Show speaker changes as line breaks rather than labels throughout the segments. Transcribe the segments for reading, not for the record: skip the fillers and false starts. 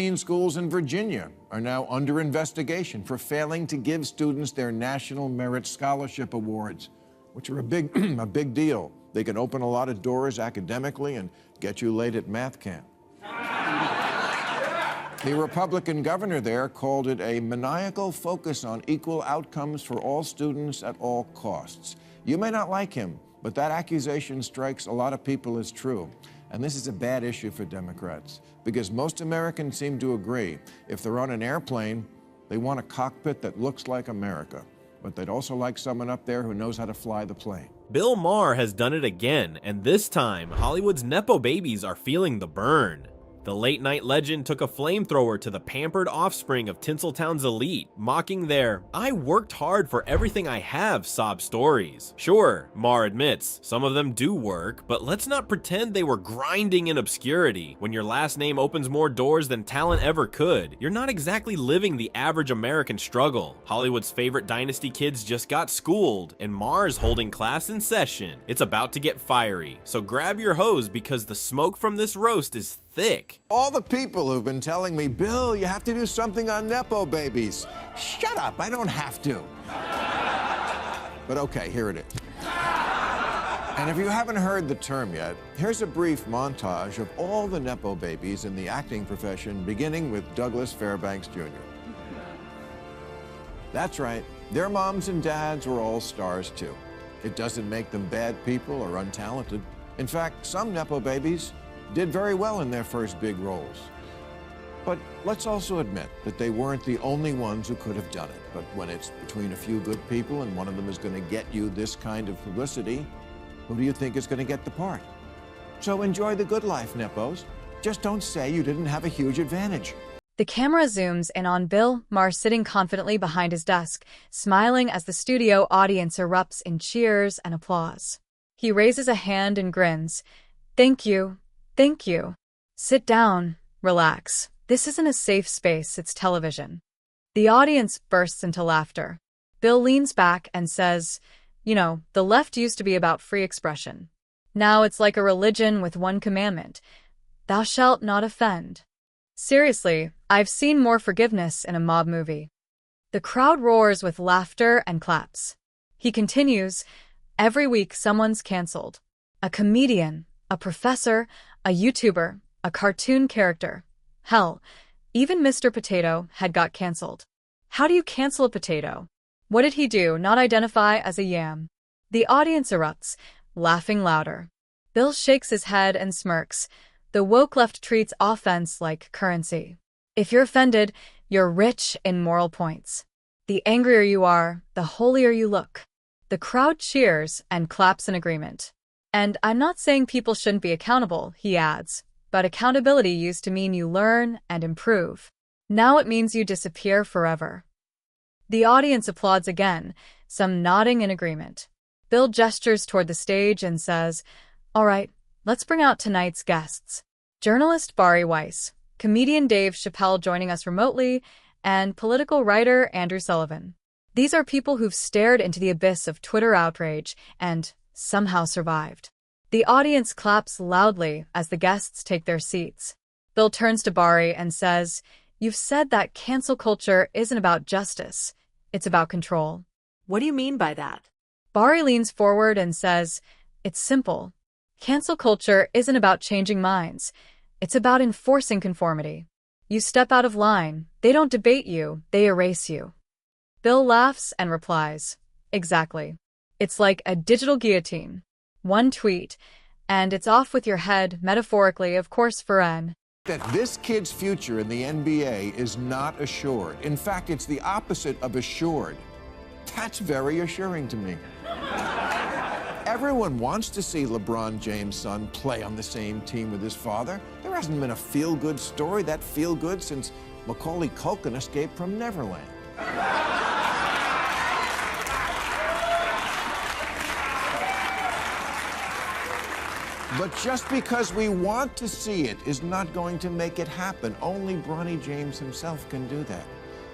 Schools in Virginia are now under investigation for failing to give students their National Merit Scholarship Awards, which are a big, a big deal. They can open a lot of doors academically and get you late at math camp. The Republican governor there called it a maniacal focus on equal outcomes for all students at all costs. You may not like him, but that accusation strikes a lot of people as true. And this is a bad issue for Democrats, because most Americans seem to agree if they're on an airplane, they want a cockpit that looks like America, but they'd also like someone up there who knows how to fly the plane.
Bill Maher has done it again, and this time, Hollywood's Nepo babies are feeling the burn. The late-night legend took a flamethrower to the pampered offspring of Tinseltown's elite, mocking their "I worked hard for everything I have" sob stories. Sure, Maher admits, some of them do work, but let's not pretend they were grinding in obscurity. When your last name opens more doors than talent ever could, you're not exactly living the average American struggle. Hollywood's favorite dynasty kids just got schooled, and Maher's holding class in session. It's about to get fiery, so grab your hose because the smoke from this roast is thick.
All the people who've been telling me, Bill, you have to do something on Nepo babies. Shut up, I don't have to. But okay, here it is. And if you haven't heard the term yet, here's a brief montage of all the Nepo babies in the acting profession, beginning with Douglas Fairbanks Jr. That's right, their moms and dads were all stars too. It doesn't make them bad people or untalented. In fact, some Nepo babies did very well in their first big roles. But let's also admit that they weren't the only ones who could have done it. But when it's between a few good people and one of them is going to get you this kind of publicity, who do you think is going to get the part? So enjoy the good life, Nepos. Just don't say you didn't have a huge advantage.
The camera zooms in on Bill Maher sitting confidently behind his desk, smiling as the studio audience erupts in cheers and applause. He raises a hand and grins. "Thank you. Thank you. Sit down. Relax. This isn't a safe space, it's television." The audience bursts into laughter. Bill leans back and says, "You know, the left used to be about free expression. Now it's like a religion with one commandment. Thou shalt not offend." Seriously, I've seen more forgiveness in a mob movie. The crowd roars with laughter and claps. He continues, "Every week someone's canceled. A comedian, a professor, a YouTuber, a cartoon character. Hell, even Mr. Potato had got canceled. How do you cancel a potato? What did he do, not identify as a yam?" The audience erupts, laughing louder. Bill shakes his head and smirks. The woke left treats offense like currency. If you're offended, you're rich in moral points. The angrier you are, the holier you look. The crowd cheers and claps in agreement. "And I'm not saying people shouldn't be accountable," he adds, "but accountability used to mean you learn and improve. Now it means you disappear forever." The audience applauds again, some nodding in agreement. Bill gestures toward the stage and says, "All right, let's bring out tonight's guests. Journalist Bari Weiss, comedian Dave Chappelle joining us remotely, and political writer Andrew Sullivan. These are people who've stared into the abyss of Twitter outrage and somehow survived." The audience claps loudly as the guests take their seats. Bill turns to Bari and says, "You've said that cancel culture isn't about justice, it's about control.
What do you mean by that?"
Bari leans forward and says, "It's simple. Cancel culture isn't about changing minds, it's about enforcing conformity. You step out of line, they don't debate you, they erase you." Bill laughs and replies, "Exactly. It's like a digital guillotine. One tweet, and it's off with your head, metaphorically, of course, Feren."
That this kid's future in the NBA is not assured. In fact, it's the opposite of assured. That's very assuring to me. Everyone wants to see LeBron James' son play on the same team with his father. There hasn't been a feel-good story that feel-good since Macaulay Culkin escaped from Neverland. But just because we want to see it is not going to make it happen. Only Bronny James himself can do that.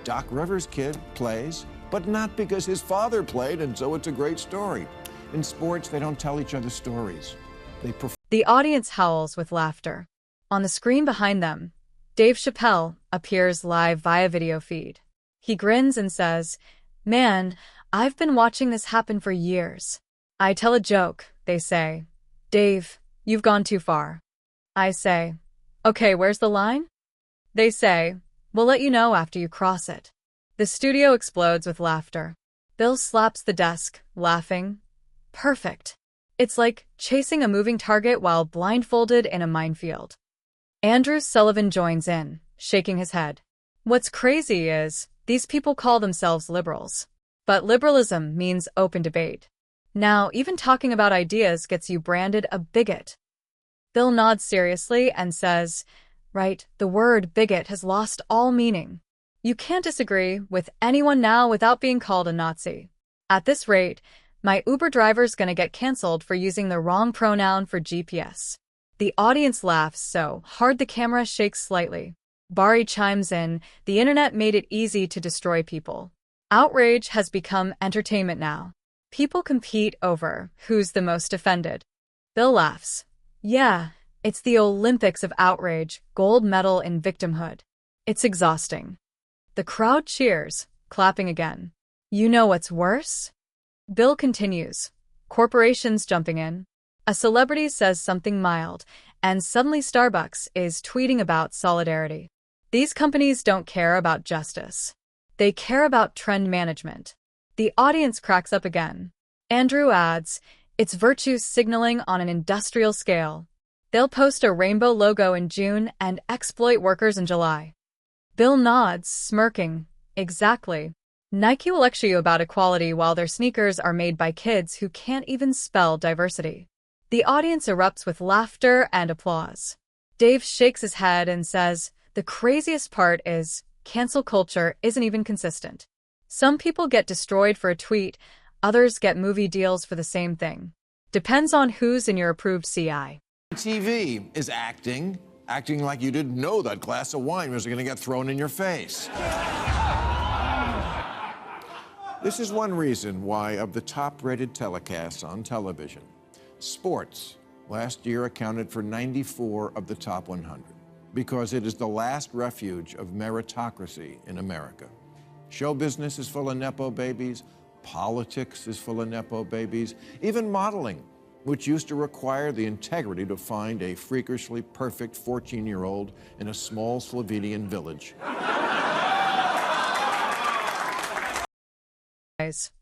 Doc Rivers' kid plays, but not because his father played, and so it's a great story. In sports, they don't tell each other stories. They perform.
The audience howls with laughter. On the screen behind them, Dave Chappelle appears live via video feed. He grins and says, "Man, I've been watching this happen for years. I tell a joke, they say, 'Dave, you've gone too far.' I say, 'Okay, where's the line?' They say, 'We'll let you know after you cross it.'" The studio explodes with laughter. Bill slaps the desk, laughing. Perfect. It's like chasing a moving target while blindfolded in a minefield. Andrew Sullivan joins in, shaking his head. What's crazy is, these people call themselves liberals. But liberalism means open debate. Now, even talking about ideas gets you branded a bigot. Bill nods seriously and says, "Right, the word bigot has lost all meaning. You can't disagree with anyone now without being called a Nazi. At this rate, my Uber driver's gonna get canceled for using the wrong pronoun for GPS." The audience laughs so hard the camera shakes slightly. Bari chimes in, "The internet made it easy to destroy people. Outrage has become entertainment now. People compete over who's the most offended." Bill laughs. "Yeah, it's the Olympics of outrage, gold medal in victimhood. It's exhausting." The crowd cheers, clapping again. You know what's worse? Bill continues. Corporations jumping in. A celebrity says something mild, and suddenly Starbucks is tweeting about solidarity. These companies don't care about justice. They care about trend management. The audience cracks up again. Andrew adds, "It's virtue signaling on an industrial scale. They'll post a rainbow logo in June and exploit workers in July." Bill nods, smirking. Exactly. Nike will lecture you about equality while their sneakers are made by kids who can't even spell diversity. The audience erupts with laughter and applause. Dave shakes his head and says, "The craziest part is, cancel culture isn't even consistent. Some people get destroyed for a tweet, others get movie deals for the same thing. Depends on who's in your approved CI."
TV is acting like you didn't know that glass of wine was going to get thrown in your face. This is one reason why, of the top-rated telecasts on television, sports last year accounted for 94 of the top 100, because it is the last refuge of meritocracy in America. Show business is full of Nepo babies, politics is full of Nepo babies, even modeling, which used to require the integrity to find a freakishly perfect 14-year-old in a small Slovenian village.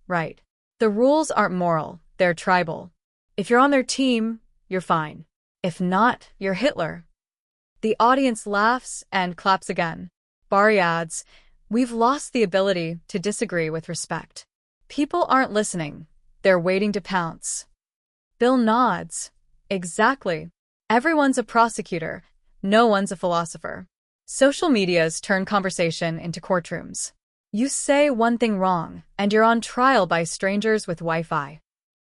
Right. The rules aren't moral, they're tribal. If you're on their team, you're fine. If not, you're Hitler. The audience laughs and claps again. Bari adds, "We've lost the ability to disagree with respect. People aren't listening, they're waiting to pounce." Bill nods. Exactly. Everyone's a prosecutor, no one's a philosopher. Social medias turn conversation into courtrooms. You say one thing wrong, and you're on trial by strangers with Wi-Fi.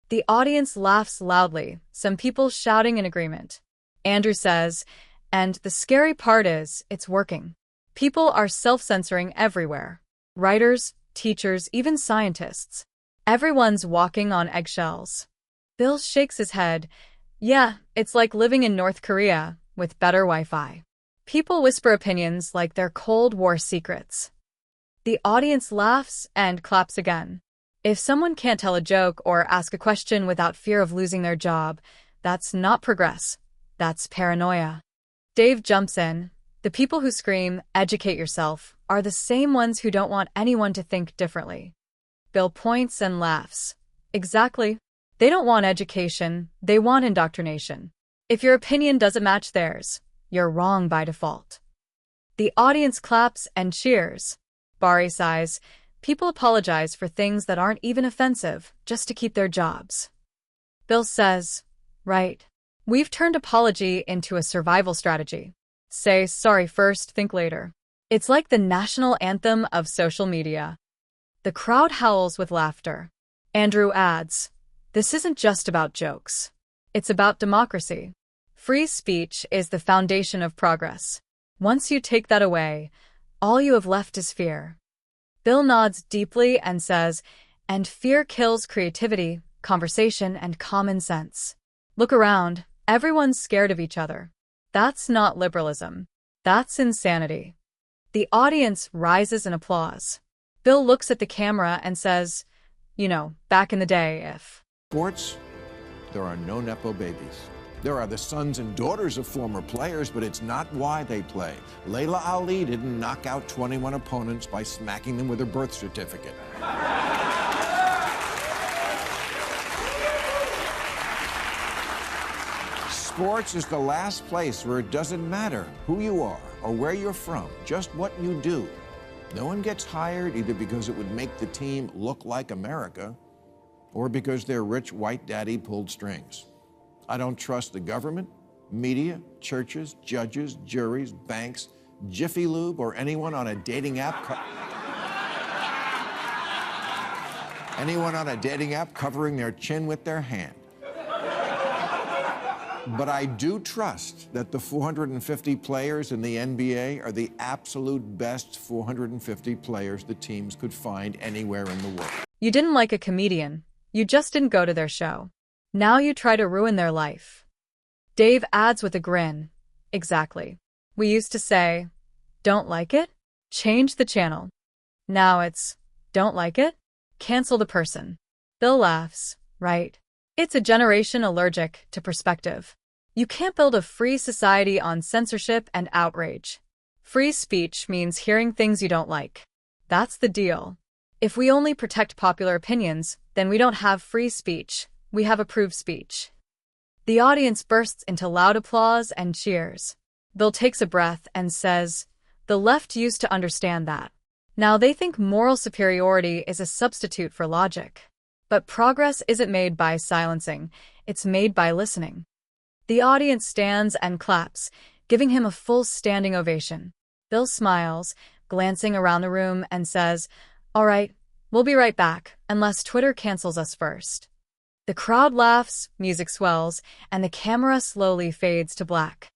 The audience laughs loudly, some people shouting in agreement. Andrew says, "And the scary part is, it's working. People are self-censoring everywhere. Writers, teachers, even scientists. Everyone's walking on eggshells." Bill shakes his head. "Yeah, it's like living in North Korea, with better Wi-Fi. People whisper opinions like they're Cold War secrets." The audience laughs and claps again. If someone can't tell a joke or ask a question without fear of losing their job, that's not progress. That's paranoia. Dave jumps in. The people who scream, "Educate yourself," are the same ones who don't want anyone to think differently. Bill points and laughs. Exactly. They don't want education, they want indoctrination. If your opinion doesn't match theirs, you're wrong by default. The audience claps and cheers. Bari sighs. People apologize for things that aren't even offensive, just to keep their jobs. Bill says, "Right. We've turned apology into a survival strategy. Say sorry first, think later." It's like the national anthem of social media. The crowd howls with laughter. Andrew adds, "This isn't just about jokes. It's about democracy. Free speech is the foundation of progress. Once you take that away, all you have left is fear." Bill nods deeply and says, "And fear kills creativity, conversation, and common sense. Look around, everyone's scared of each other. That's not liberalism. That's insanity. The audience rises in applause. Bill looks at the camera and says, back in the day, if...
Sports, there are no Nepo babies. There are the sons and daughters of former players, but it's not why they play. Layla Ali didn't knock out 21 opponents by smacking them with her birth certificate. Sports is the last place where it doesn't matter who you are or where you're from, just what you do. No one gets hired either because it would make the team look like America or because their rich white daddy pulled strings. I don't trust the government, media, churches, judges, juries, banks, Jiffy Lube, or anyone on a dating app covering their chin with their hand. But I do trust that the 450 players in the NBA are the absolute best 450 players the teams could find anywhere in the world.
You didn't like a comedian. You just didn't go to their show. Now you try to ruin their life. Dave adds with a grin. Exactly. We used to say, don't like it? Change the channel. Now it's, don't like it? Cancel the person. Bill laughs. Right. It's a generation allergic to perspective. You can't build a free society on censorship and outrage. Free speech means hearing things you don't like. That's the deal. If we only protect popular opinions, then we don't have free speech. We have approved speech. The audience bursts into loud applause and cheers. Bill takes a breath and says, the left used to understand that. Now they think moral superiority is a substitute for logic. But progress isn't made by silencing, it's made by listening. The audience stands and claps, giving him a full standing ovation. Bill smiles, glancing around the room, and says, all right, we'll be right back, unless Twitter cancels us first. The crowd laughs, music swells, and the camera slowly fades to black.